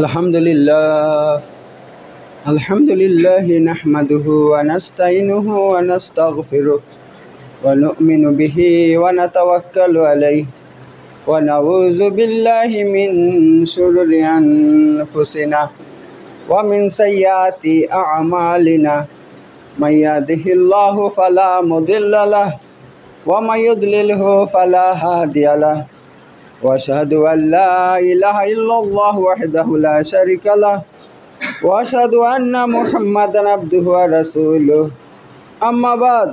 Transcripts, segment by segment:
अल्हम्दुलिल्लाह अल्हम्दुलिल्लाहि नहमदुहु व नस्तईनुहु व नस्तगफिरुह व नु'मिनु बिही व नतवक्कलु अलैहि व नऊज़ु बिल्लाहि मिन शुरुरि अनफुसिना व मिन सय्यिआति अअमालिना मन यहदिहिल्लाहु फला मुदिल्ल लहु व मन युद्लिलहु फला हादिय लहु वअशहदु अल्ला इलाहा इल्लल्लाह वहदहु ला शरीका लहु वअशहदु अन्ना मुहम्मदन अब्दुहु व रसूलुहु अम्मा बाद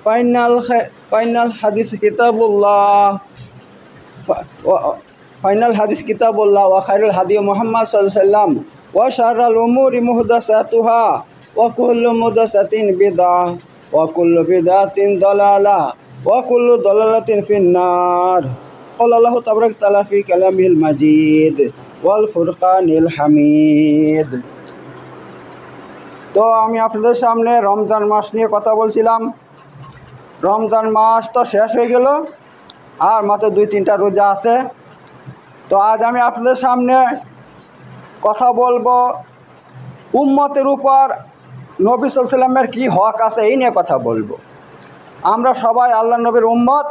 फ़इन्नल हदीस किताबुल्लाह व खैरुल हदी मुहम्मद सल्लल्लाहु अलैहि वसल्लम व शर्रुल उमूरि मुहदसातुहा व कुल्लु मुहदसातिन बिदअह व कुल्लु बिदअतिन दलाला व कुल्लु दलालतिन फिन्नार। अल्लाह तबारक तआला फी कलामिल मजीद वल फुरकानिल हमीद। तो আমি আপনাদের সামনে রমজান মাস নিয়ে কথা বলছিলাম। রমজান মাস তো শেষ হয়ে গেল, আর মাত্র 2-3টা রোজা আছে। তো আজ আমি আপনাদের সামনে কথা বলবো উম্মতের উপর নবী সাল্লাল্লাহু আলাইহি ওয়াসাল্লামের কী হক আছে এই নিয়ে কথা বলবো। আমরা সবাই আল্লাহ নবীর উম্মত,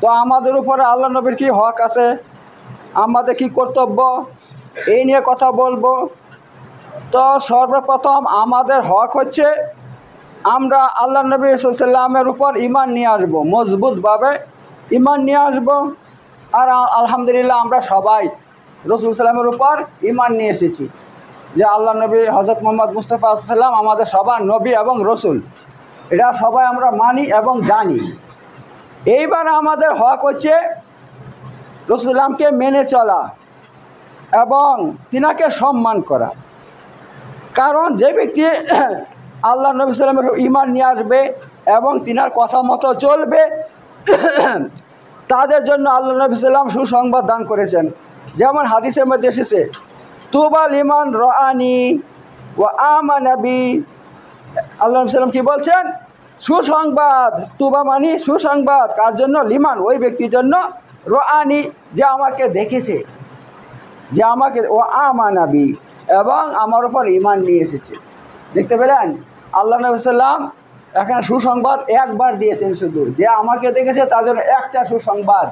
তো আমাদের উপরে আল্লাহ নবীর কী হক আছে, আমাদের কী কর্তব্য এই নিয়ে কথা বলবো। তো সর্বপ্রথম আমাদের হক হচ্ছে আমরা আল্লাহ নবী সাল্লাল্লাহু আলাইহি ওয়াসাল্লামের উপর ঈমান নিয়ে আসবো, মজবুতভাবে ঈমান নিয়ে আসবো। আর আলহামদুলিল্লাহ আমরা সবাই রাসূল সাল্লামের উপর ঈমান নিয়ে এসেছি যে আল্লাহ নবী হযরত মুহাম্মদ মুস্তাফা সাল্লাম আমাদের সবার নবী এবং রসুল, এটা সবাই আমরা মানি এবং জানি। এইবার আমাদের হক হচ্ছে রাসূলকে মেনে চলা এবং তিনাকে সম্মান করা। কারণ যে ব্যক্তি আল্লাহ নবী সাল্লামের ঈমান নিয়ে আসবে এবং তিনার কথা মতো চলবে, তাদের জন্য আল্লাহ নবী সাল্লাম সুসংবাদ দান করেছেন। যেমন হাদিসের মধ্যে এসেছে, তুবা লিমান রাআনি ওয়া আমানা বি। আল্লাহ নবী সাল্লাম কি বলছেন? সুসংবাদ, তুবা মানি সুসংবাদ কার জন্য? লিমান, ওই ব্যক্তির জন্য, রাআনি যে আমাকে দেখেছে, যে আমাকে, ও আমানাবি এবং আমার উপর ঈমান নিয়ে এসেছে। দেখতে পেলেন আল্লাহ নবী সাল্লাম এখানে সুসংবাদ একবার দিয়েছেন, শুধু যে আমাকে দেখেছে তার জন্য একটা সুসংবাদ।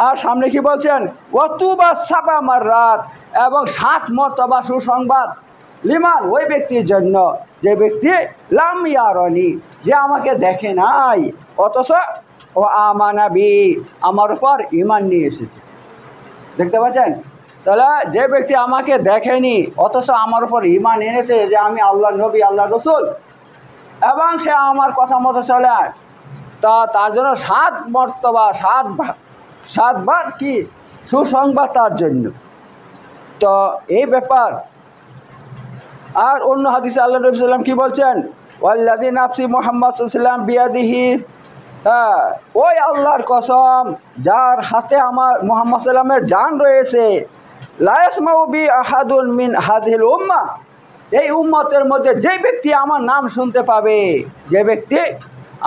আর সামনে কি বলছেন? ওয়াতুবা সাবা মাররাত, এবং 7 মর্তবা সুসংবাদ লিমান, ওই ব্যক্তির জন্য যে ব্যক্তি লাম ইয়ারনি, যে আমাকে দেখে নাই অথচ ও আমানাবি, আমার উপর ঈমান নিয়ে এসেছে। দেখতে পাচ্ছেন? তাহলে যে ব্যক্তি আমাকে দেখেনি অথচ আমার উপর ঈমান এনেছে যে আমি আল্লাহ নবী, আল্লাহ রসুল, এবং সে আমার কথা মতো চলে, তা তার জন্য 7 মর্তবা, 7 বার কি সুসংবাদ তার জন্য। তো এই ব্যাপার। আর অন্য হাদিসে আল্লাহ নবী সাল্লাম কি বলছেন? ওয়াল্লাযী নাফসি মুহাম্মদ সাল্লাল্লাহু আলাইহি ওয়াসাল্লাম বিয়াদিহি, ওই আল্লাহর কসম যার হাতে আমার মুহাম্মদ সাল্লামের জান রয়েছে, লা ইয়াসমাউ বি আহাদুন মিন হাযিহিল উম্মাহ, এই উম্মতের মধ্যে যে ব্যক্তি আমার নাম শুনতে পাবে, যে ব্যক্তি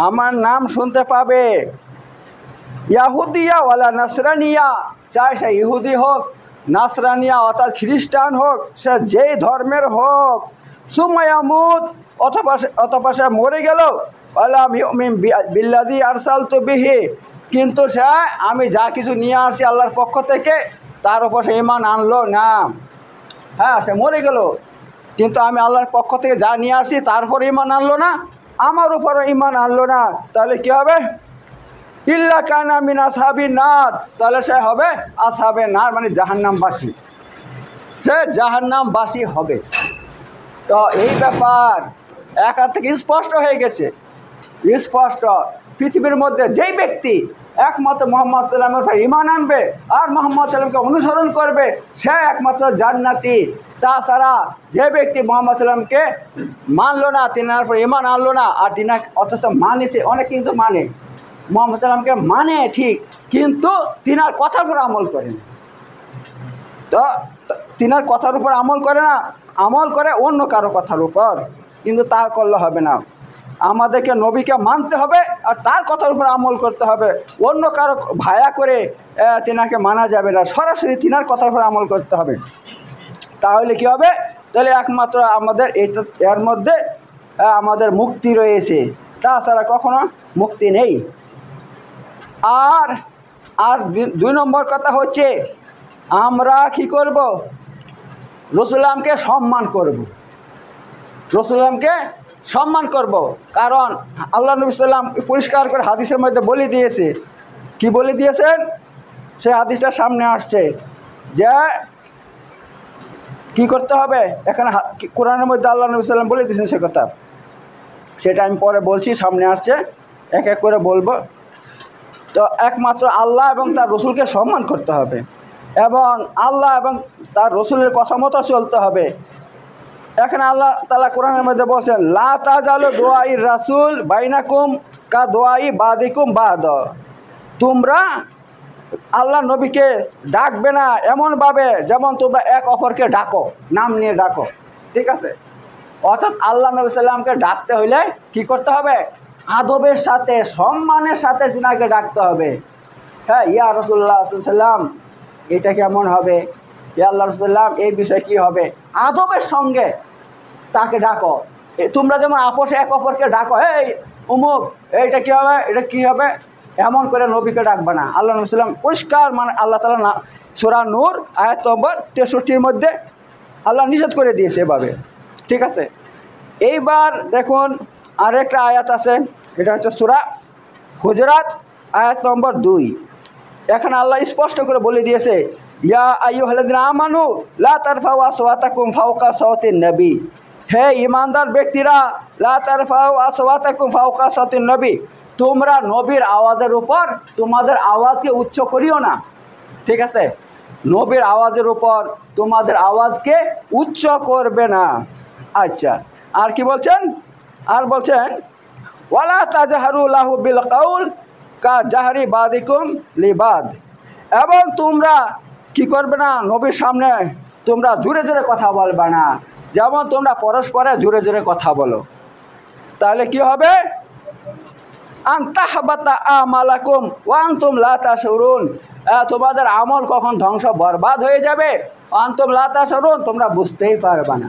আমার নাম শুনতে পাবে, ইয়াহুদিয়া ওয়ালা নাসরানিয়া, চাই সে ইহুদি হোক, নাসরানিয়া অর্থাৎ খ্রিস্টান হোক, সে যেই ধর্মের হোক, সুমায়ামুত অথবা সে মরে গেল, আলাম ইউমিন বিল্লাযী আরসালতু বিহি, কিন্তু সে আমি যা কিছু নিয়ে আসছি আল্লাহর পক্ষ থেকে তার উপর সে ঈমান আনলো না। হ্যাঁ, সে মরে গেল কিন্তু আমি আল্লাহর পক্ষ থেকে যা নিয়ে আসছি তার উপর ঈমান আনলো না, আমার উপরও ঈমান আনলো না, তাহলে কী হবে? ইল্লা কানা মিন আসহাবিন নার, তাহলে সে হবে আসহাবে নার, মানে জাহান্নামবাসী, সে জাহান্নামবাসী হবে। তো এই ব্যাপার একার থেকে স্পষ্ট হয়ে গেছে, স্পষ্ট। পৃথিবীর মধ্যে যেই ব্যক্তি একমাত্র মুহাম্মদ সাল্লামের উপর ঈমান আনবে আর মুহাম্মদ সাল্লামকে অনুসরণ করবে, সে একমাত্র জান্নাতি। তাছাড়া যে ব্যক্তি মুহাম্মদ সাল্লামকে মানলো না, তিনার উপর ঈমান আনলো না, আর তিনা অথচ মানেছে, অনেক কিন্তু মানে মুহাম্মদ সাল্লামকে মানে ঠিক, কিন্তু তিনার কথার উপর আমল করে না। তো তিনার কথার উপর আমল করে না, আমল করে অন্য কারো কথার উপর, কিন্তু তা করলে হবে না। আমাদেরকে নবীকে মানতে হবে আর তার কথার উপর আমল করতে হবে, অন্য কারো ভায়া করে তিনাকে মানা যাবে না, সরাসরি তিনার কথার উপর আমল করতে হবে। তাহলে কি হবে? তাহলে একমাত্র আমাদের এর মধ্যে আমাদের মুক্তি রয়েছে, তাছাড়া কখনো মুক্তি নেই। আর আর 2 নম্বর কথা হচ্ছে, আমরা কি করব? রাসূলুল্লাহকে সম্মান করব, রাসূলুল্লাহকে সম্মান করব। কারণ আল্লাহ নবী সাল্লাম পরিষ্কার করে হাদিসের মধ্যে বলে দিয়েছে। কি বলে দিয়েছেন? সেই হাদিসটা সামনে আসছে যে কি করতে হবে। এখানে কোরআনের মধ্যে আল্লাহ নবী সাল্লাম বলে দিয়েছেন সে কথা, সেটা আমি পরে বলছি, সামনে আসছে, এক এক করে বলবো। তো একমাত্র আল্লাহ এবং তার রসুলকে সম্মান করতে হবে, এবং আল্লাহ এবং তার রসুলের কথা মতো চলতে হবে। এখানে আল্লাহ তাআলা কোরআনের মধ্যে বলছেন, লা তাজালু দুআই রাসূল বাইনাকুম কা দুআই বাদিকুম বাদ। তোমরা আল্লাহ নবীকে ডাকবে না এমনভাবে যেমন তোমরা এক অপরকে ডাকো, নাম নিয়ে ডাকো, ঠিক আছে? অর্থাৎ আল্লাহ নবী সাল্লামকে ডাকতে হইলে কি করতে হবে? আদবের সাথে, সম্মানের সাথে যিনাকে ডাকতে হবে। হ্যাঁ, ইয়া রাসূলুল্লাহ সাল্লাল্লাহু আলাইহি ওয়াসাল্লাম, এটা কেমন হবে? ইয়া আল্লাহ রাসূলুল্লাহ, এই বিষয় কি হবে? আদবের সঙ্গে তাকে ডাকো। তোমরা যেমন আপোষে এক অপরকে ডাকো, এই অমুক, এইটা কী হবে, এটা কী হবে, এমন করে নবীকে ডাকবে না। আল্লাহ নবী সাল্লাম পরিষ্কার, মানে আল্লাহ তাআলা না সূরা নূর আয়াত নম্বর 63 মধ্যে আল্লাহ নিষেধ করে দিয়েছে এভাবে, ঠিক আছে? এইবার দেখুন আরেকটা আয়াত আছে, এটা হচ্ছে সূরা হুজুরাত আয়াত নম্বর 2। এখানে আল্লাহ স্পষ্ট করে বলে দিয়েছে, ইয়া আইয়ুহাল্লাযিনা আমানু লা তারফাউ আসওয়াতাকুম ফাওকা সাওতিন নবী। হে ঈমানদার ব্যক্তিরা, লা তারফাউ আসওয়াতাকুম ফাওকা সাওতিন নবী, তোমরা নবীর আওয়াজের উপর তোমাদের আওয়াজকে উচ্চ করিও না, ঠিক আছে? নবীর আওয়াজের উপর তোমাদের আওয়াজকে উচ্চ করবে না। আচ্ছা, আর কি বলছেন? আর বলছেন, ওয়ালা তাজহারু লাহু বিল কাউল কা জাহরি বাদিকুম লিবাদ। এবং তোমরা কি করবে না? নবীর সামনে তোমরা জোরে জোরে কথা বলবে না, যেমন তোমরা পরস্পরে জোরে জোরে কথা বলো। তাহলে কি হবে? আন তাহবাতা আমালাকুম ওয়া আনতুম লা তাশউরুন। তোমাদের আমল কখন ধ্বংস বরবাদ হয়ে যাবে, আনতুম লা তাশউরুন, তোমরা বুঝতেই পারবে না।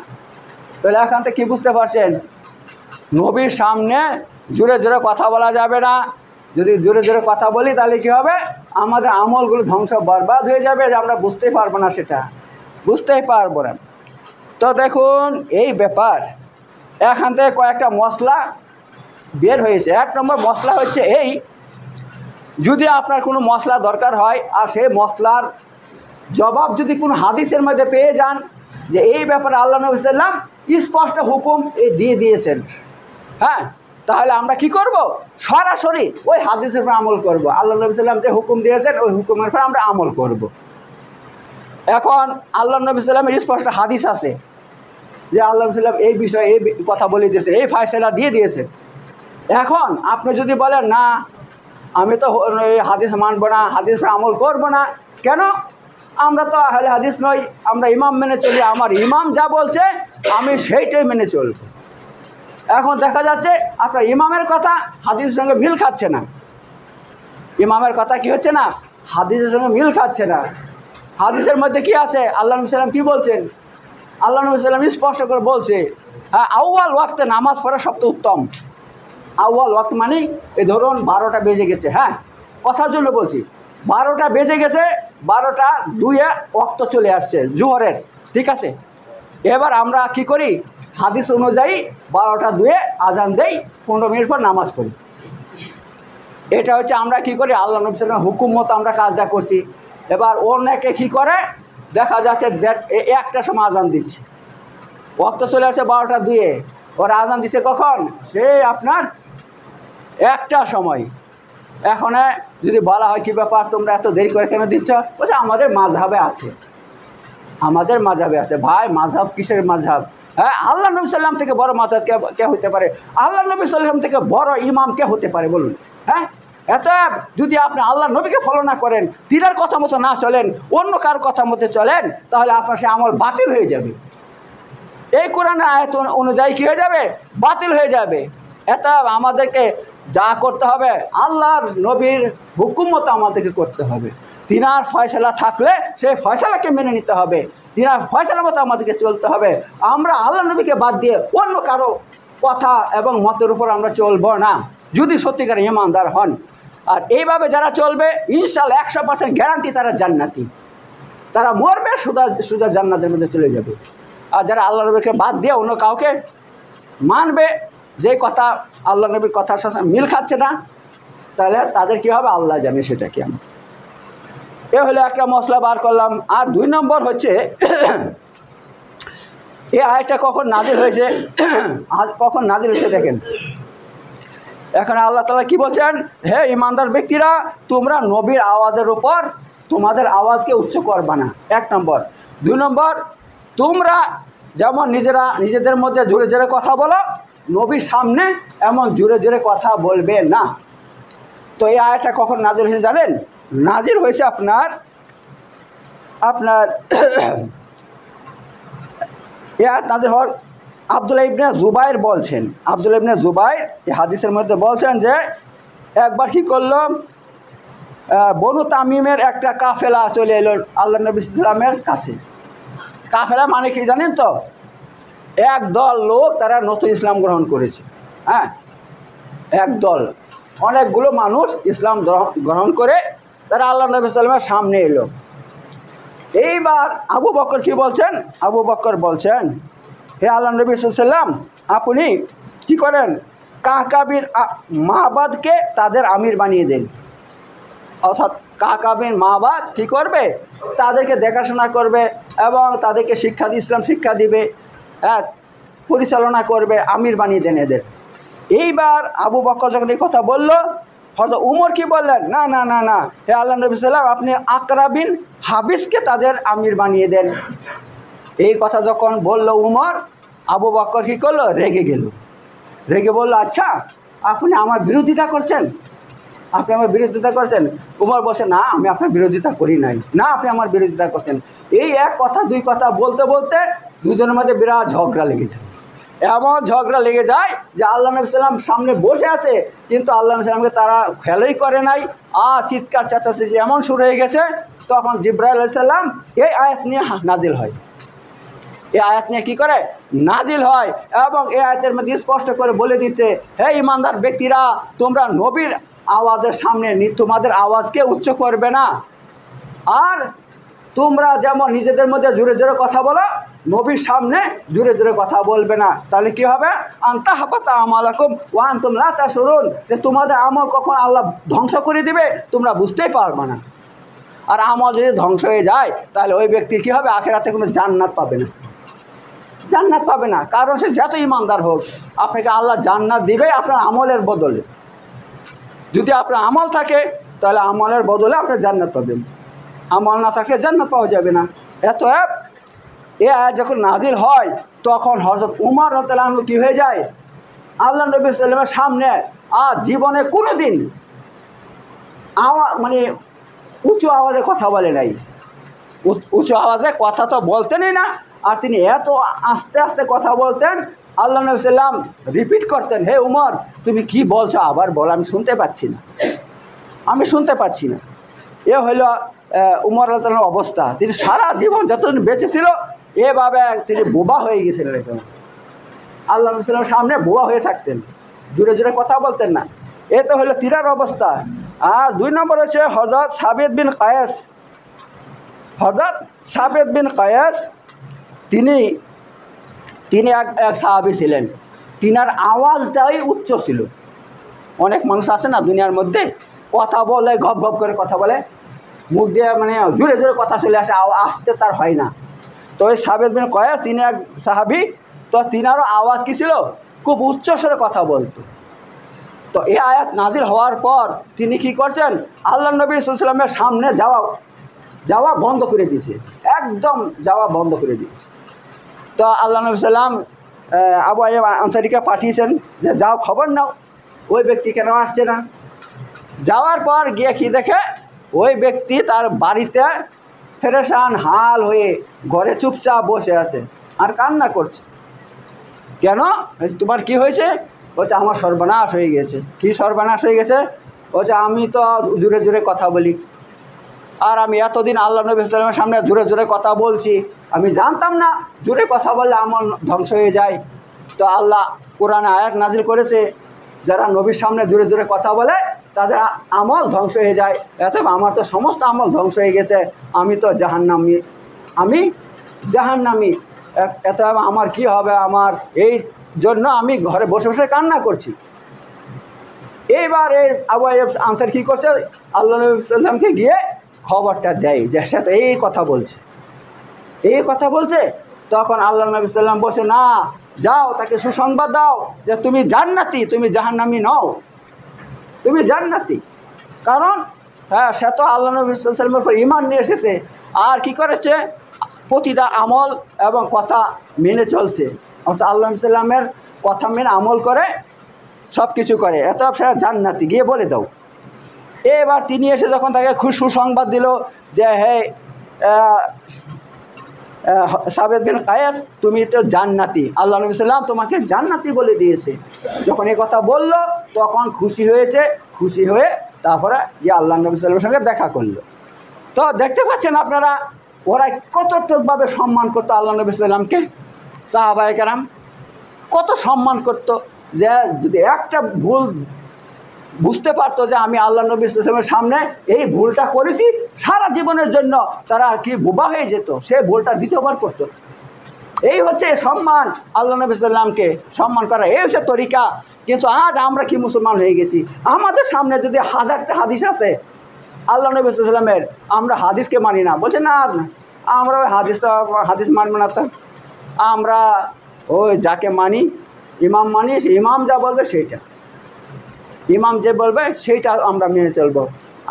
তাহলে এখান থেকে কি বুঝতে পারছেন? নবীর সামনে জোরে জোরে কথা বলা যাবে না। যদি জোরে জোরে কথা বলি তাহলে কি হবে? আমাদের আমলগুলো ধ্বংস বরবাদ হয়ে যাবে, যে আমরা বুঝতেই পারবো না, সেটা বুঝতেই পারবো না। তো দেখুন এই ব্যাপার, এখান থেকে কয়েকটা মশলা বের হয়েছে। 1 নম্বর মশলা হচ্ছে এই, যদি আপনার কোনো মশলা দরকার হয় আর সেই মশলার জবাব যদি কোনো হাদিসের মধ্যে পেয়ে যান যে এই ব্যাপারে আল্লাহ নবী সাল্লাম স্পষ্ট হুকুম দিয়ে দিয়েছেন, হ্যাঁ, তাহলে আমরা কি করব? সরাসরি ওই হাদিসের উপর আমল করব। আল্লাহ নবী সাল্লাম যে হুকুম দিয়েছেন ওই হুকুমের উপর আমরা আমল করব। এখন আল্লাহ নবী সাল্লামের স্পষ্ট হাদিস আছে যে আল্লাহ নবী সাল্লাম এই বিষয়ে এই কথা বলে দিয়েছে, এই ফায়সালা দিয়ে দিয়েছে। এখন আপনি যদি বলেন না আমি তো এই হাদিস মানব না, হাদিস উপর আমল করব না, কেন? আমরা তো আহলে হাদিস নই, আমরা ইমাম মেনে চলি, আমার ইমাম যা বলছে আমি সেইটাই মেনে চলব। এখন দেখা যাচ্ছে আপনার ইমামের কথা হাদিসের সঙ্গে মিল খাচ্ছে না, ইমামের কথা কি হচ্ছে না? হাদিসের সঙ্গে মিল খাচ্ছে না। হাদিসের মধ্যে কি আছে? আল্লাহ নবী সাল্লাম কি বলছেন? আল্লাহ নবী সাল্লাম স্পষ্ট করে বলছে, হ্যাঁ, আউয়াল ওয়াক্তে নামাজ পড়া সবচেয়ে উত্তম। আউয়াল ওয়াক্ত মানে এই ধরুন 12টা বেজে গেছে, হ্যাঁ, কথার জন্য বলছি, 12টা বেজে গেছে, 12টা 2-এ ওয়াক্ত চলে আসছে জোহরের, ঠিক আছে? এবার আমরা কি করি? হাদিস অনুযায়ী 12টা 2-এ আজান দেই, 15 মিনিট পর নামাজ পড়ি। এটা হচ্ছে আমরা কি করি? আল্লাহ নবী সাল্লাল্লাহু আলাইহি ওয়াসাল্লাম হুকুম মতো আমরা কাজটা করছি। এবার অনেকে কি করে? দেখা যাচ্ছে 1টার সময় আজান দিচ্ছে, ওয়াক্ত চলে আসছে 12টা 2-এ, ওরা আজান দিচ্ছে কখন? সে আপনার 1টার সময়। এখন যদি বলা হয় কি ব্যাপার তোমরা এত দেরি করে কেন দিচ্ছ? বলছে আমাদের মাযহাবে আছে, আমাদের মাযহাবে আছে। ভাই মাযহাব কিসের মাযহাব? হ্যাঁ, আল্লাহ নবী সাল্লাম থেকে বড় মাযহাব কে হতে পারে? আল্লাহ নবী সাল্লাম থেকে বড় ইমাম কে হতে পারে বলুন? হ্যাঁ, এত যদি আপনি আল্লাহ নবীকে ফলো না করেন, তিনার কথা মতো না চলেন, অন্য কার কথা মতো চলেন, তাহলে আপনার সে আমল বাতিল হয়ে যাবে। এই কোরআনের আয়াত অনুযায়ী কী হয়ে যাবে? বাতিল হয়ে যাবে। এত আমাদেরকে যা করতে হবে আল্লাহর নবীর হুকুম মতো আমাদেরকে করতে হবে। তিনার ফয়সালা থাকলে সেই ফয়সালাকে মেনে নিতে হবে। তিনার ফয়সালা মতো আমাদেরকে চলতে হবে। আমরা আল্লাহ নবীকে বাদ দিয়ে অন্য কারো কথা এবং মতের উপর আমরা চলবো না, যদি সত্যিকার ইমানদার হন। আর এইভাবে যারা চলবে ইনশাআল্লাহ 100% গ্যারান্টি তারা জান্নাতি, তারা মরবে সুদা জান্নাতের মধ্যে চলে যাবে। আর যারা আল্লাহ নবীকে বাদ দিয়ে অন্য কাউকে মানবে, যে কথা আল্লাহ নবীর কথার সাথে মিল খাচ্ছে না, তাহলে তাদের কী হবে আল্লাহ জানে সেটা কি। আমি এ হলো একটা মশলা বার করলাম। আর 2 নম্বর হচ্ছে এই আয়াতটা কখন নাজিল হয়েছে, কখন নাজিল হয়েছে দেখেন। এখন আল্লাহ তাআলা কি বলছেন, হে ইমানদার ব্যক্তিরা, তোমরা নবীর আওয়াজের উপর তোমাদের আওয়াজকে উচ্চ করবা না, 1 নম্বর। 2 নম্বর, তোমরা যেমন নিজেদের মধ্যে জোরে জোরে কথা বলো, নবীর সামনে এমন জোরে জোরে কথা বলবে না। তো এই আয়াতটা কখন নাজিল হয়েছে জানেন? নাজিল হয়েছে আপনার এই আয়াত নাজিল হওয়ার আব্দুল্লাহ ইবনে জুবাইর বলছেন, আব্দুল্লাহ ইবনে জুবাইর এই হাদিসের মধ্যে বলছেন যে একবার কী করলো, বনু তামিমের একটা কাফেলা চলে এলো আল্লাহ নবী ইসলামের কাছে। কাফেলা মানে কি জানেন তো? এক দল লোক তারা নতুন ইসলাম গ্রহণ করেছে। হ্যাঁ, এক দল, অনেকগুলো মানুষ ইসলাম গ্রহণ করে তারা আল্লাহ নবী সাল্লামের সামনে এলো। এইবার আবু বকর কি বলছেন? আবু বকর বলছেন, হে আল্লাহ নবী সাল্লাম, আপনি কি করেন, কাকাবির মাবাদকে তাদের আমির বানিয়ে দেন। অর্থাৎ কাকাবিন মাবাদ কি করবে, তাদেরকে দেখাশোনা করবে এবং তাদেরকে ইসলাম শিক্ষা দিবে, হ্যাঁ, পরিচালনা করবে, আমির বানিয়ে দেন এদের। এইবার আবু বকর যখন এই কথা বলল, হয়তো উমর কি বললেন, না না না না, হে আল্লাহ নবী সাল্লাম, আপনি আকরা বিন হাবিসকে তাদের আমির বানিয়ে দেন। এই কথা যখন বলল উমর, আবু বকর কী করলো, রেগে গেল। রেগে বলল, আচ্ছা আপনি আমার বিরোধিতা করছেন, আপনি আমার বিরোধিতা করছেন। উমর বলছে, না আমি আপনার বিরোধিতা করি নাই, না আপনি আমার বিরোধিতা করছেন। এই এক কথা দুই কথা বলতে বলতে দুজনের মধ্যে বিরাট ঝগড়া লেগে যায়। এমন ঝগড়া লেগে যায় যে আল্লাহ নবী সাল্লাম সামনে বসে আছে, কিন্তু আল্লাহ নবী সাল্লামকে তারা খেয়ালই করে নাই। আর চিৎকার চেঁচামেচি এমন শুরু হয়ে গেছে। তখন জিবরাইল আলাইহিস সালাম এই আয়াত নিয়ে নাজিল হয়। এই আয়াত নিয়ে কী করে নাজিল হয়, এবং এই আয়াতের মধ্যে স্পষ্ট করে বলে দিচ্ছে, হে ইমানদার ব্যক্তিরা, তোমরা নবীর আওয়াজের সামনে তোমাদের আওয়াজকে উচ্চ করবে না। আর তোমরা যেমন নিজেদের মধ্যে জোরে জোরে কথা বলো, নবীর সামনে জোরে জোরে কথা বলবে না। তাহলে কি হবে, আনতাহাবাতা আমালাকুম ওয়া আনতুম লা তাশউরুন, যে তোমাদের আমল কখন আল্লাহ ধ্বংস করে দিবে তোমরা বুঝতেই পারবে না। আর আমল যদি ধ্বংস হয়ে যায় তাহলে ওই ব্যক্তি কী হবে, আখিরাতে কোনো জান্নাত পাবে না, জান্নাত পাবে না। কারণ সে যত ইমানদার হোক, আপনাকে আল্লাহ জান্নাত দিবে আপনার আমলের বদলে। যদি আপনার আমল থাকে তাহলে আমলের বদলে আপনি জান্নাত পাবেন, আমল না থাকলে জান্নাত পাওয়া যাবে না। এতএব এ আয়াত যখন নাজিল হয় তখন হযরত উমর রাদিয়াল্লাহু আনহু কী হয়ে যায়, আল্লাহ নবী সাল্লাল্লাহু আলাইহি ওয়াসাল্লামের সামনে আর জীবনে কোনো দিন মানে উঁচু আওয়াজে কথা বলে নাই। উঁচু আওয়াজে কথা তো বলতেনই না, আর তিনি এত আস্তে আস্তে কথা বলতেন। আল্লাহ নবী সাল্লাম রিপিট করতেন, হে উমর তুমি কি বলছো, আবার বল, আমি শুনতে পাচ্ছি না, আমি শুনতে পাচ্ছি না। এ হইল উমর রাদিয়াল্লাহু আনহুর অবস্থা। তিনি সারা জীবন যতদিন বেঁচে ছিল এভাবে তিনি বোবা হয়ে গেছিলেন। এরকম আল্লাহ নবী সাল্লামের সামনে বোবা হয়ে থাকতেন, জোরে জোরে কথা বলতেন না। এ তো হলো তিনার অবস্থা। আর 2 নম্বর হচ্ছে হযরত সাবিত বিন কায়েস। হযরত সাবিত বিন কায়েস তিনি এক সাহাবী ছিলেন। তিনার আওয়াজটাই উচ্চ ছিল। অনেক মানুষ আছে না দুনিয়ার মধ্যে, কথা বলে গপ গপ করে কথা বলে, মুখ দিয়ে মানে জোরে জোরে কথা চলে আসে, আসতে তার হয় না। তো ওই সাবিত বিন কায়েস তিনি এক সাহাবী, তো তিনারও আওয়াজ কী ছিল, খুব উচ্চস্বরে কথা বলতো। তো এই আয়াত নাজিল হওয়ার পর তিনি কি করছেন, আল্লাহ নবী সাল্লাল্লাহু আলাইহি ওয়াসাল্লামের সামনে যাওয়া বন্ধ করে দিয়েছে, একদম যাওয়া বন্ধ করে দিয়েছে। তো আল্লাহ নবী সাল্লাম আবু আইয়ুব আনসারীকে পাঠিয়েছেন যে যাও খবর নাও ওই ব্যক্তি কেন আসছে না। যাওয়ার পর গিয়ে কি দেখে, ওই ব্যক্তি তার বাড়িতে পেরেশান হাল হয়ে ঘরে চুপচাপ বসে আছে আর কান্না করছে। কেন, তোমার কি হয়েছে? বলছে আমার সর্বনাশ হয়ে গেছে। কি সর্বনাশ হয়ে গেছে? বলছে আমি তো জোরে জোরে কথা বলি, আর আমি এতদিন আল্লাহ নবী সাল্লামের সামনে জোরে জোরে কথা বলছি, আমি জানতাম না জোরে কথা বললে আমল ধ্বংস হয়ে যায়। তো আল্লাহ কোরআনে আয়াত নাজিল করেছে, যারা নবীর সামনে জোরে জোরে কথা বলে তাদের আমল ধ্বংস হয়ে যায়। এত আমার তো সমস্ত আমল ধ্বংস হয়ে গেছে, আমি তো জাহান্নামী, আমি জাহান্নামী, এত আমার কি হবে, আমার এই জন্য আমি ঘরে বসে বসে কান্না করছি। এইবার এই আবু আইয়ুব আনসারী কী করছে, আল্লাহ নবী সাল্লামকে গিয়ে খবরটা দেয় যে সে তো এই কথা বলছে, এই কথা বলছে। তখন আল্লাহ নবী সাল্লাম বলছে, না যাও তাকে সুসংবাদ দাও যে তুমি জান্নাতি, তুমি জাহান্নামী নও, তুমি জান্নাতি। কারণ হ্যাঁ, সে তো আল্লাহ নবী সাল্লামের উপর ঈমান নিয়ে এসেছে, আর কি করেছে, প্রতিটা আমল এবং কথা মেনে চলছে, অর্থাৎ আল্লাহ নবী সাল্লামের কথা মেনে আমল করে, সব কিছু করে, এত সে জান্নাতি, গিয়ে বলে দাও। এবার তিনি এসে যখন তাকে সুসংবাদ দিল যে হে সাবেদ বিন কায়েস, তুমি তো জান্নাতি, আল্লাহ নবী সাল্লাম তোমাকে জান্নাতি বলে দিয়েছে। যখন এই কথা বলল তখন খুশি হয়েছে, খুশি হয়ে তারপরে গিয়ে আল্লাহ নবী সাল্লামের সঙ্গে দেখা করলো। তো দেখতে পাচ্ছেন আপনারা, ওরা কতটুকভাবে সম্মান করতো আল্লাহ নবী সাল্লামকে, সাহাবায়ে কেরাম কত সম্মান করতো, যে যদি একটা ভুল বুঝতে পারতো যে আমি আল্লাহ নবী সাল্লামের সামনে এই ভুলটা করেছি, সারা জীবনের জন্য তারা কি বোবা হয়ে যেত, সে ভুলটা দ্বিতীয়বার করতো। এই হচ্ছে সম্মান, আল্লাহ নবী সাল্লামকে সম্মান করা, এই হচ্ছে তরিকা। কিন্তু আজ আমরা কি মুসলমান হয়ে গেছি, আমাদের সামনে যদি 1000টা হাদিস আছে আল্লাহ নবী সাল্লামের, আমরা হাদিসকে মানি না, বলছে না আমরা ওই হাদিস মানব না, তো আমরা ওই যাকে মানি ইমাম মানি, ইমাম যা বলবে সেইটা, ইমাম যে বলবে সেইটা আমরা মেনে চলবো,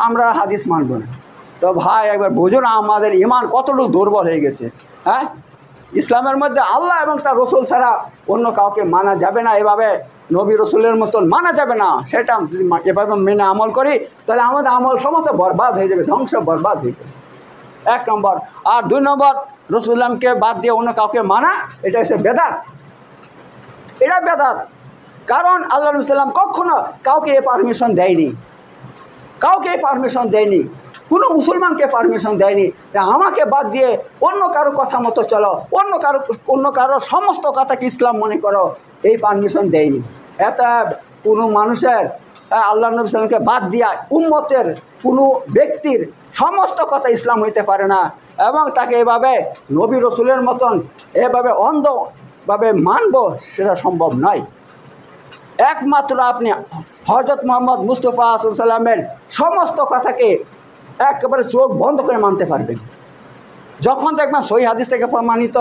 আমরা হাদিস মানব না। তো ভাই একবার বুঝো না আমাদের ইমান কতটুকু দুর্বল হয়ে গেছে। হ্যাঁ, ইসলামের মধ্যে আল্লাহ এবং তার রসুল ছাড়া অন্য কাউকে মানা যাবে না, এভাবে নবী রসুলের মতন মানা যাবে না। সেটা যদি এভাবে মেনে আমল করি তাহলে আমাদের আমল সমস্ত বরবাদ হয়ে যাবে, ধ্বংস বরবাদ হয়ে যাবে, 1 নম্বর। আর 2 নম্বর, রসুল্লামকে বাদ দিয়ে অন্য কাউকে মানা, এটা হচ্ছে বেদাত, এটা বেদাত। কারণ আল্লাহ নবী সাল্লাম কখনো কাউকে এই পারমিশন দেয়নি, কাউকে পারমিশন দেয়নি, কোনো মুসলমানকে পারমিশন দেয়নি যে আমাকে বাদ দিয়ে অন্য কারো কথা মতো চলো, অন্য কারো সমস্ত কথাকে ইসলাম মনে করো, এই পারমিশন দেয়নি। এটা কোনো মানুষের আল্লাহ নবী সাল্লামকে বাদ দিয়া উম্মতের কোনো ব্যক্তির সমস্ত কথা ইসলাম হইতে পারে না, এবং তাকে এভাবে নবী রসুলের মতন এভাবে অন্ধভাবে মানব, সেটা সম্ভব নয়। একমাত্র আপনি হযরত মুহাম্মদ মুস্তাফা সাল্লামের সমস্ত কথাকে একেবারে চোখ বন্ধ করে মানতে পারবেন। যখন দেখবেন সহিহ হাদিস থেকে প্রমাণিত,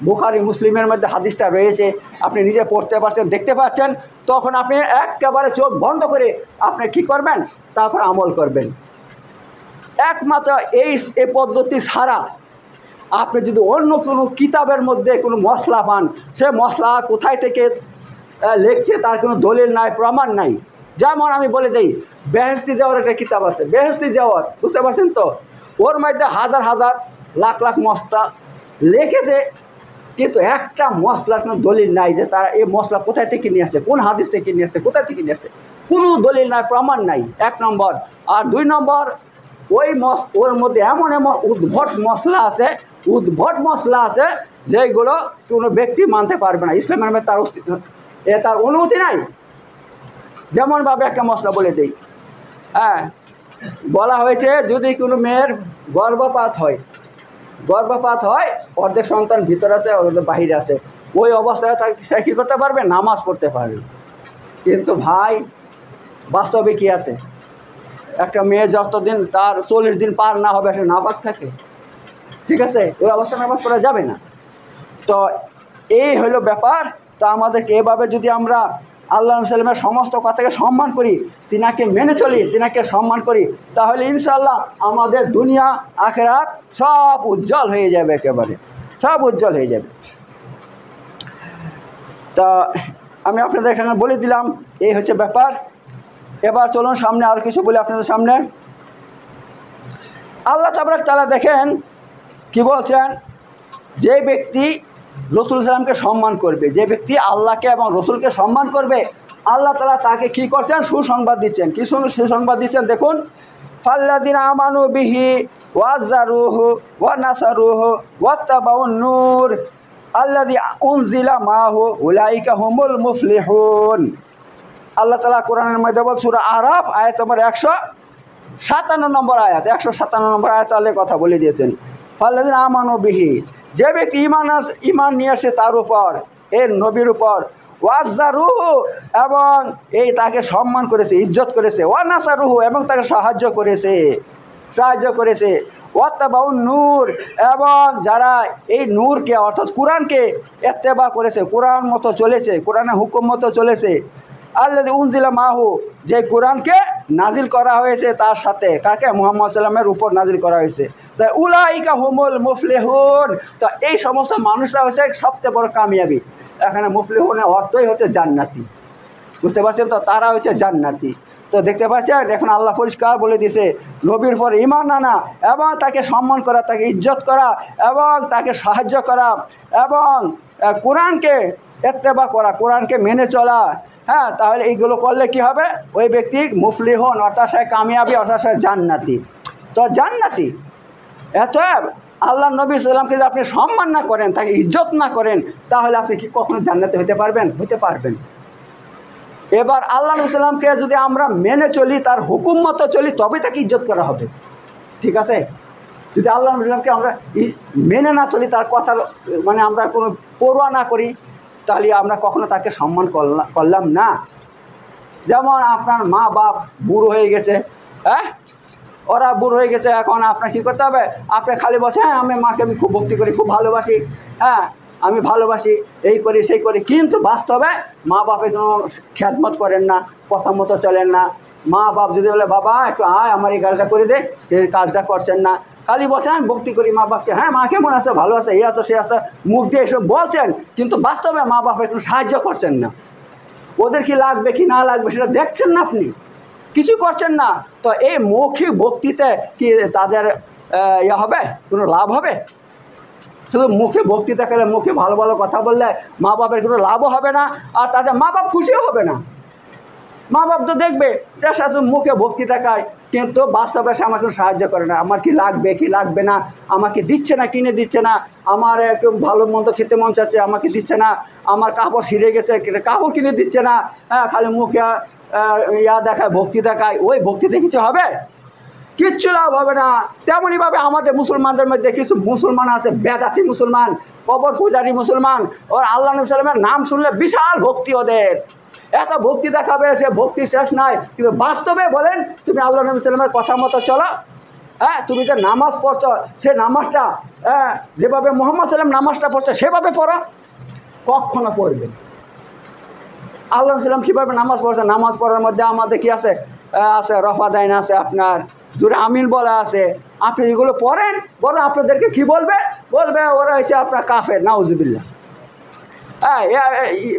বুখারী মুসলিমের মধ্যে হাদিসটা রয়েছে, আপনি নিজে পড়তে পারছেন, দেখতে পাচ্ছেন, তখন আপনি একেবারে চোখ বন্ধ করে আপনি কি করবেন, তারপর আমল করবেন। একমাত্র এই পদ্ধতি ছাড়া আপনি যদি অন্য কোনো কিতাবের মধ্যে কোনো মশলা পান, সে মশলা কোথায় থেকে লেখছে তার কোনো দলিল নাই, প্রমাণ নাই। যেমন আমি বলে দিই, বেহেশতি যাওয়ার একটা কিতাব আছে, বেহেশতি যাওয়ার, বুঝতে পারছেন তো, ওর মধ্যে হাজার হাজার লাখ লাখ মশলা লিখেছে, কিন্তু একটা মশলার কোনো দলিল নাই যে তারা এই মশলা কোথায় থেকে নিয়ে আসছে, কোন হাদিস থেকে নিয়ে আসছে, কোথায় থেকে নিয়ে আসছে, কোনো দলিল নাই, প্রমাণ নাই, 1 নম্বর। আর 2 নম্বর, ওর মধ্যে এমন উদ্ভট মশলা আছে যেগুলো কোনো ব্যক্তি মানতে পারবে না, ইসলামের মধ্যে তার অনুমতি নাই। যেমনভাবে একটা মশলা বলে দিই, হ্যাঁ, বলা হয়েছে যদি কোনো মেয়ের গর্ভপাত হয়, অর্ধেক সন্তান ভিতরে আছে, অর্ধেক বাহিরে আছে, ওই অবস্থায় সে কী করতে পারবে, নামাজ পড়তে পারবে। কিন্তু ভাই বাস্তবে কি আছে, একটা মেয়ে যতদিন তার 40 দিন পার না হবে সে নাপাক থাকে, ঠিক আছে, ওই অবস্থায় নামাজ পড়া যাবে না। তো এই হলো ব্যাপার। তো আমাদেরকে এভাবে যদি আমরা আল্লাহ সাল্লামের সমস্ত কথাকে সম্মান করি, তিনাকে মেনে চলি, তিনাকে সম্মান করি, তাহলে ইনশাআল্লাহ আমাদের দুনিয়া আখিরাত সব উজ্জ্বল হয়ে যাবে, একেবারে সব উজ্জ্বল হয়ে যাবে। তা আমি আপনাদের এখানে বলে দিলাম, এই হচ্ছে ব্যাপার। এবার চলুন সামনে আর কিছু বলি আপনাদের সামনে। আল্লাহ তাবারক তাআলা দেখেন কি বলছেন, যে ব্যক্তি রসুল সাল্লামকে সম্মান করবে, যে ব্যক্তি আল্লাহকে এবং রসুলকে সম্মান করবে, আল্লাহ তাআলা তাকে কি করছেন, সুসংবাদ দিচ্ছেন। কি সুসংবাদ দিচ্ছেন দেখুন, ফাল্লাযিনা আমানু বিহি ওয়াজ্জারুহু ওয়া নাসারুহু ওয়াত্তাবাউন নূর আল্লাযী উনজিলা মাহু উলাইকা হুমুল মুফলিহুন। আল্লাহ তাআলা কোরআনের মধ্যে বল সূরা আরাফ আয়াত নম্বর 157 নম্বর আয়াত, 157 নম্বর আয়াত আল্লাহ কথা বলে দিয়েছেন, ফাল্লাযীনা আমানু বিহি, যে ব্যক্তি ঈমান নিয়ে আসে তার উপর, এর নবীর উপর, ওয়াজ্জারুহু এবং এই তাকে সম্মান করেছে, ইজ্জত করেছে, ওয়া নাসারুহু এবং তাকে সাহায্য করেছে, ওয়াত্তাবাউন নূর এবং যারা এই নূরকে অর্থাৎ কোরআনকে ইত্তেবা করেছে, কোরআন মতো চলেছে, কোরআনের হুকুম মতো চলেছে, আল্লাযী উনজিলা মাহু, যে কোরআনকে নাজিল করা হয়েছে তার সাথে, কাকে? মুহাম্মদ সাল্লামের উপর নাজিল করা হয়েছে। তাই উলাইকা হুমুল মুফলিহুন, তো এই সমস্ত মানুষরা হচ্ছে সবচেয়ে বড় কামিয়াবি। এখানে মুফলিহুনের অর্থই হচ্ছে জান্নাতি, বুঝতে পারছেন তো? তারা হচ্ছে জান্নাতি। তো দেখতে পাচ্ছেন এখন আল্লাহ পরিষ্কার বলে দিয়েছে, নবীর পর ঈমান আনা এবং তাকে সম্মান করা, তাকে ইজ্জত করা এবং তাকে সাহায্য করা এবং কোরআনকে ইত্তেবা করা, কোরআনকে মেনে চলা, হ্যাঁ, তাহলে এইগুলো করলে কি হবে? ওই ব্যক্তি মুফলিহুন অর্থাৎ সে কামিয়াবি, অর্থাৎ সে জান্নাতি। তো জান্নাতি এত আল্লাহ নবী সাল্লামকে যদি আপনি সম্মান না করেন, তাকে ইজ্জত না করেন, তাহলে আপনি কি কখনো জান্নাতি হতে পারবেন? হতে পারবেন। এবার আল্লাহ নবী সাল্লামকে যদি আমরা মেনে চলি, তার হুকুম মতো চলি, তবে তাকে ইজ্জত করা হবে, ঠিক আছে? যদি আল্লাহ নবী সাল্লামকে আমরা মেনে না চলি, তার কথার মানে আমরা কোনো পরোয়া না করি, তাহলে আমরা কখনো তাকে সম্মান করলাম না। যেমন আপনার মা বাপ বুড়ো হয়ে গেছে, হ্যাঁ, ওরা বুড়ো হয়ে গেছে, এখন আপনার কী করতে হবে? আপনি খালি বলছেন হ্যাঁ আমি মাকে আমি খুব ভক্তি করি, খুব ভালোবাসি, হ্যাঁ আমি ভালোবাসি, এই করি সেই করি, কিন্তু বাস্তবে মা বাপে কোনো খেদমত করেন না, কথা মতো চলেন না। মা বাপ যদি বলে বাবা একটু আয় আমার এই কাজটা করে দে, এই কাজটা করছেন না, খালি বলছেন আমি ভক্তি করি মা বাপকে, হ্যাঁ মা কেমন আছে, ভালো আছে, এই আছে সে আছে, মুখ দিয়ে এসব বলছেন, কিন্তু বাস্তবে মা বাপের কোনো সাহায্য করছেন না। ওদের কি লাগবে কি না লাগবে সেটা দেখছেন না, আপনি কিছু করছেন না। তো এই মৌখিক ভক্তিতে কি তাদের হবে? কোনো লাভ হবে? শুধু মুখে বক্তৃতা করে, মুখে ভালো ভালো কথা বললে মা বাপের কোনো লাভও হবে না, আর তাতে মা বাপ খুশিও হবে না। মা বাপ তো দেখবে যে শুধু মুখে বক্তৃতা খায়, কিন্তু বাস্তবে সে আমাকে সাহায্য করে না, আমার কি লাগবে কি লাগবে না, আমাকে দিচ্ছে না, কিনে দিচ্ছে না, আমার একটু ভালো মন্দ খেতে মন চাচ্ছে আমাকে দিচ্ছে না, আমার কাপড় ছিঁড়ে গেছে কাপড় কিনে দিচ্ছে না, হ্যাঁ খালি মুখে দেখায়, ভক্তি দেখায়, ওই ভক্তিতে কিছু হবে? কিচ্ছু লাভ হবে না। তেমনইভাবে আমাদের মুসলমানদের মধ্যে কিছু মুসলমান আছে, বেদাতি মুসলমান, কবর পূজারী মুসলমান, ওর আল্লাহ নবী সাল্লামের নাম শুনলে বিশাল ভক্তি, ওদের এত ভক্তি দেখাবে, সে ভক্তি শেষ নাই, কিন্তু বাস্তবে বলেন তুমি আল্লাহ নবী সাল্লামের কথা মতো চলো, হ্যাঁ তুমি যে নামাজ পড়ছো সে নামাজটা যেভাবে মুহাম্মদ সাল্লাম নামাজটা পড়ছো সেভাবে পড়ো, কখনো পড়বে। আল্লাহ সাল্লাম কীভাবে নামাজ পড়ছে, নামাজ পড়ার মধ্যে আমাদের কি আছে? আছে রফাদাইন, আছে আপনার জোরে আমিন বলা আছে। আপনি এগুলো পড়েন, বলো আপনাদেরকে কি বলবে? বলবে ওরা হচ্ছে আপনার কাফের, নাউজুবিল্লাহ। হ্যাঁ,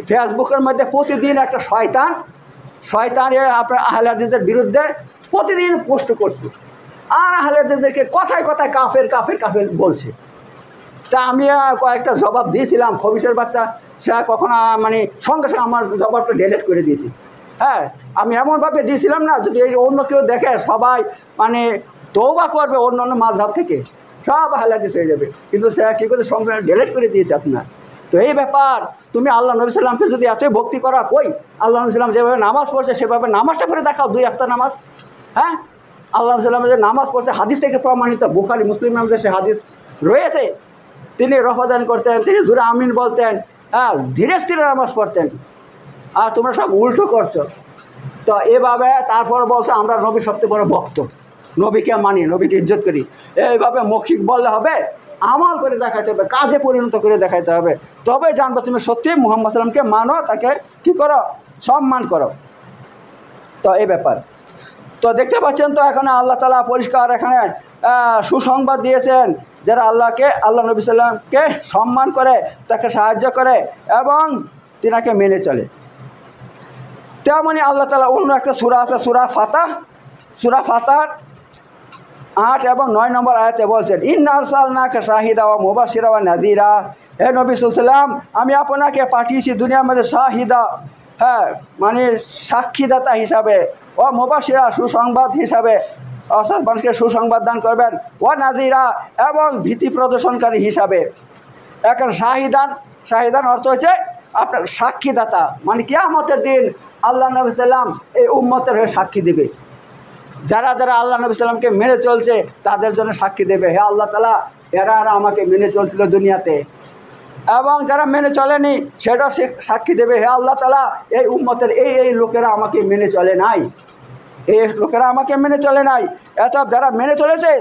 ফেসবুকের মধ্যে প্রতিদিন একটা শয়তান আপনার আহলে হাদিসদের বিরুদ্ধে প্রতিদিন পোস্ট করছে, আর আহলে হাদিসদেরকে কথায় কথায় কাফের কাফের কাফের বলছে। তা আমি কয়েকটা জবাব দিয়েছিলাম, খবিশের বাচ্চা সে কখনো মানে সঙ্গে সঙ্গে আমার জবাবটা ডিলিট করে দিয়েছি। হ্যাঁ, আমি এমনভাবে দিয়েছিলাম না, যদি এই অন্য কেউ দেখে সবাই মানে তওবা করবে অন্য অন্য মাযহাব থেকে, সব আহলে হাদিস হয়ে যাবে, কিন্তু সে কী করে সঙ্গে সঙ্গে ডিলিট করে দিয়েছে আপনার। তো এই ব্যাপার, তুমি আল্লাহ নবী সাল্লামকে যদি এতই ভক্তি করা, কই আল্লাহ নবী সাল্লাম যেভাবে নামাজ পড়ছে সেভাবে নামাজটা করে দেখাও, 2 একটা নামাজ। হ্যাঁ, আল্লাহ নবী সাল্লাম যে নামাজ পড়ছে হাদিস থেকে প্রমাণিত, বুখারী মুসলিমের মধ্যে সে হাদিস রয়েছে। তিনি রফাদান করতেন, তিনি জোরে আমিন বলতেন, হ্যাঁ ধীরে স্থিরে নামাজ পড়তেন, আর তোমরা সব উল্টো করছো। তো এভাবে তারপর বলছে আমরা নবীর সবচেয়ে বড় ভক্ত, নবীকে মানি, নবীকে ইজ্জত করি। এইভাবে মৌখিক বললে হবে, আমল করে দেখাতে হবে, কাজে পরিণত করে দেখাতে হবে, তবে জানবো তুমি সত্যি মুহাম্মদ সাল্লামকে মানো, তাকে কী করো? সম্মান করো। তো এই ব্যাপার তো দেখতে পাচ্ছেন। তো এখানে আল্লাহ তাআলা পরিষ্কার এখানে সুসংবাদ দিয়েছেন, যারা আল্লাহ নবী সাল্লামকে সম্মান করে, তাকে সাহায্য করে এবং তিনাকে মেনে চলে। তেমনি আল্লাহ তাআলা অন্য একটা সূরা আছে, সূরা ফাতার 8 এবং 9 নম্বর আয়াতে বলছেন, ইন্না আরসালনাকা শাহিদা ওয়া মুবাশশিরা ওয়া নাযীরা, হে নবী সাল্লাল্লাহু আলাইহি ওয়াসাল্লাম আমি আপনাকে পাঠিয়েছি দুনিয়ার মধ্যে শাহিদা, হ্যাঁ মানে সাক্ষীদাতা হিসাবে, ও মুবাশশিরা সুসংবাদ হিসাবে, অর্থাৎ মানুষকে সুসংবাদ দান করবেন, ওয়া নাজিরা এবং ভীতি প্রদর্শনকারী হিসাবে। এখন শাহিদান অর্থ হচ্ছে আপনার সাক্ষীদাতা, মানে কিয়ামতের দিন আল্লাহ নবী সাল্লাম এই উম্মতের হয়ে সাক্ষী দেবে। যারা যারা আল্লাহ নবী সাল্লামকে মেনে চলছে তাদের জন্য সাক্ষী দেবে, হে আল্লাহ তাআলা এরা আমাকে মেনে চলছিল দুনিয়াতে, এবং যারা মেনে চলেনি সেটাও সে সাক্ষী দেবে, হে আল্লাহ তাআলা এই উম্মতের এই লোকেরা আমাকে মেনে চলে নাই, এই লোকেরা আমাকে মেনে চলে নাই। এত যারা মেনে চলেছে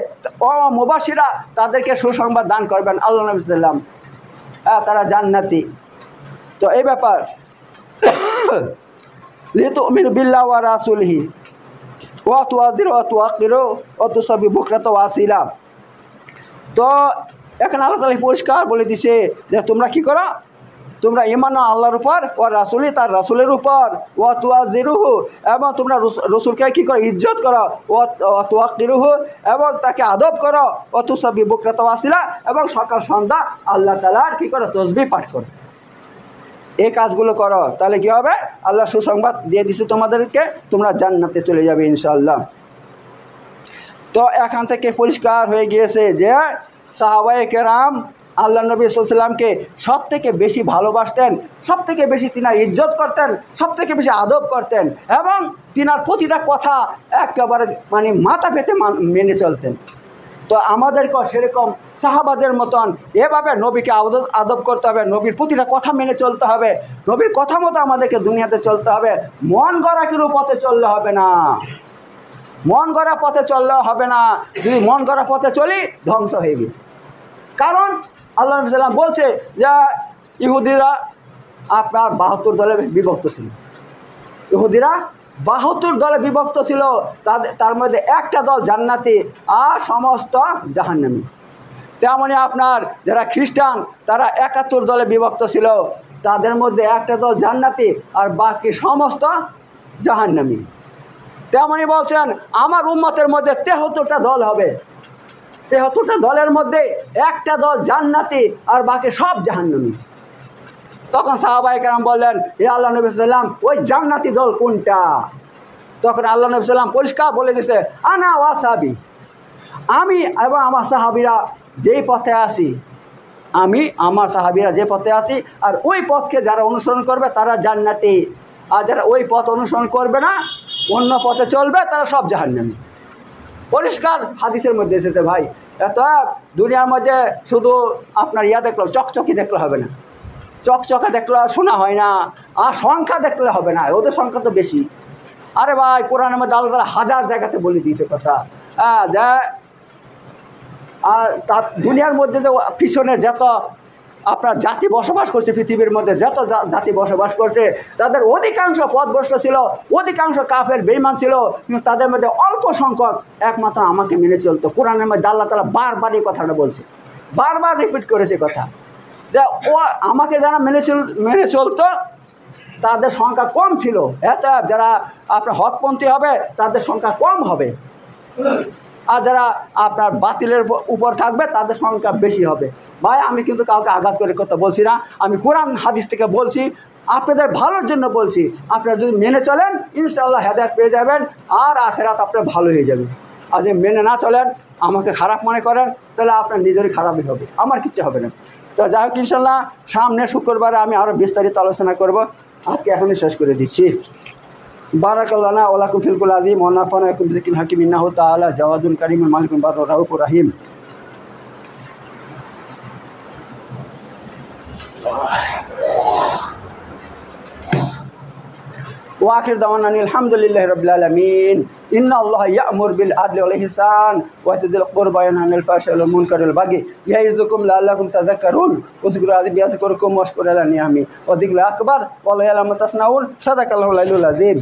ও মুবাশিরা তাদেরকে সুসংবাদ দান করবেন আল্লাহ নবী সাল্লাম, তারা জান্নাতি। তো এই ব্যাপার লিতুমিনু বিল্লাহি ওয়া রাসূলিহি ওয়া তুআযিরু ওয়া তুআক্কিরু ওয়া তুসাব্বিহু বুকরাতা ওয়া আসিলা। তো এখন আল্লাহ তাআলা পরিষ্কার বলে দিছে যে তোমরা কি করো, তোমরা ঈমান আল্লাহর উপর, ও রাসূলি তার রাসূলের উপর, ও তুআযিরুহু এবং তোমরা রাসূলকে কি করো, ইজ্জত করো, ও তুআক্কিরুহু এবং তাকে আদব করো, ও তুসাব্বিহু বুকরাতা ওয়া আসিলা এবং সকাল সন্ধ্যা আল্লাহ তাআলার কি করো, তাসবিহ পাঠ করো। এই কাজগুলো করো, তাহলে কি হবে, আল্লাহ সুসংবাদ দিয়ে দিছে তোমাদেরকে, তোমরা জান্নাতে চলে যাবে ইনশাআল্লাহ। তো এখান থেকে পরিষ্কার হয়ে গিয়েছে যে সাহাবায়ে কেরাম আল্লাহ নবী সাল্লাল্লাহু আলাইহি ওয়াসাল্লামকে সব থেকে বেশি ভালোবাসতেন, সব থেকে বেশি তিনার ইজ্জত করতেন, সব থেকে বেশি আদব করতেন এবং তিনার প্রতিটা কথা একেবারে মানে মাথা পেতে মেনে চলতেন। তো আমাদেরকেও সেরকম সাহাবাদের মতন এভাবে নবীকে আদব করতে হবে, নবীর প্রতিটা কথা মেনে চলতে হবে, নবীর কথা মতো আমাদেরকে দুনিয়াতে চলতে হবে। মন গড়া কোনো পথে চললে হবে না, মন গড়া পথে চললে হবে না। যদি মন গড়া পথে চলি ধ্বংস হয়ে গেছে। কারণ আল্লাহ নবী সাল্লাল্লাহু আলাইহি ওয়াসাল্লাম বলছে যে ইহুদিরা আপনার 72 দলে বিভক্ত ছিল, ইহুদিরা 72 দলে বিভক্ত ছিল, তার মধ্যে একটা দল জান্নাতি আর সমস্ত জাহান্নামী। তেমনি আপনার যারা খ্রিস্টান তারা 71 দলে বিভক্ত ছিল, তাদের মধ্যে একটা দল জান্নাতি আর বাকি সমস্ত জাহান্নামী। তেমনি বলছেন আমার উম্মতের মধ্যে 73টা দল হবে, 73টা দলের মধ্যে একটা দল জান্নাতি আর বাকি সব জাহান্নামী। তখন সাহাবায়ে কেরাম বললেন, হে আল্লাহ নবী সাল্লাল্লাহু আলাইহি ওয়াসাল্লাম ওই জান্নাতি দল কোনটা? তখন আল্লাহ নবী সাল্লাল্লাহু আলাইহি ওয়াসাল্লাম পরিষ্কার বলে দিয়েছে, আনা ওয়া সাহাবী, আমি এবং আমার সাহাবীরা যেই পথে আসি, আমি আমার সাহাবীরা যে পথে আসি আর ওই পথকে যারা অনুসরণ করবে তারা জান্নাতি, আর যারা ওই পথ অনুসরণ করবে না অন্য পথে চলবে তারা সব জাহান্নামী। পরিষ্কার হাদিসের মধ্যে এসেছে ভাই। এত দুনিয়ার মধ্যে শুধু আপনার দেখলো চকচকি দেখলে হবে না, চকচকে দেখলে শোনা হয় না, আর সংখ্যা দেখলে হবে না, ওদের সংখ্যা তো বেশি। আরে ভাই কোরআনের মধ্যে আল্লাহ তাআলা 1000 জায়গাতে বলে দিয়েছে কথা, যা আর তার দুনিয়ার মধ্যে যে পিছনে যত আপনার জাতি বসবাস করছে, পৃথিবীর মধ্যে যত জাতি বসবাস করছে তাদের অধিকাংশ পথভ্রষ্ট ছিল, অধিকাংশ কাফের বেঈমান ছিল, কিন্তু তাদের মধ্যে অল্প সংখ্যক একমাত্র আমাকে মেনে চলতো। কোরআনের মধ্যে আল্লাহ তাআলা বারবার এই কথাটা বলছে, বারবার রিপিট করেছে কথা যে ও আমাকে যারা মেনে চলতো তাদের সংখ্যা কম ছিল, এত যারা আপনার হকপন্থী হবে তাদের সংখ্যা কম হবে, আর যারা আপনার বাতিলের উপর থাকবে তাদের সংখ্যা বেশি হবে। ভাই আমি কিন্তু কাউকে আঘাত করে কথা বলছি না, আমি কোরআন হাদিস থেকে বলছি, আপনাদের ভালোর জন্য বলছি। আপনারা যদি মেনে চলেন ইনশাআল্লাহ হেদায়েত পেয়ে যাবেন আর আখিরাত আপনার ভালো হয়ে যাবে। আর যদি মেনে না চলেন, আমাকে খারাপ মনে করেন, তাহলে আপনার নিজেরই খারাপই হবে, আমার কিচ্ছু হবে না। তো যাই হোক ইনশাআল্লাহ সামনে শুক্রবারে আমি আরও বিস্তারিত আলোচনা করব, আজকে এখনই শেষ করে দিচ্ছি। বারাকাল্লাহু লানা ওয়া লাকুম ফিল কুল আযীম ওয়া নাফা'না বিকুম বিযিকরিল হাকীম ইন্নাহু তাআলা জাওয়াদুন কারীমুন মালিকুন বাররুর রাউফুর রাহিম। ওয়া আখির দাওয়ানা আলহামদুলিল্লাহি রাব্বিল আলামিন। ইন্নাল্লাহা ইয়া'মুরু বিল আদলি ওয়াল ইহসান ওয়া ইতাযিল কুরবা ওয়া ইয়ানহা আনিল ফাহশাই ওয়াল মুনকারি ওয়াল বাগি ইয়া'iযুকুম লা'আল্লাকুম তাযাক্কারুন উযকুরু আযকুরকুম ওয়াশকুরু আলা নি'আমি ওয়া যিকরুল আকবার ওয়া লা ইয়ালামু তাসনাউন। সাদাকাল্লাহুল আলিয়্যুল আযীম।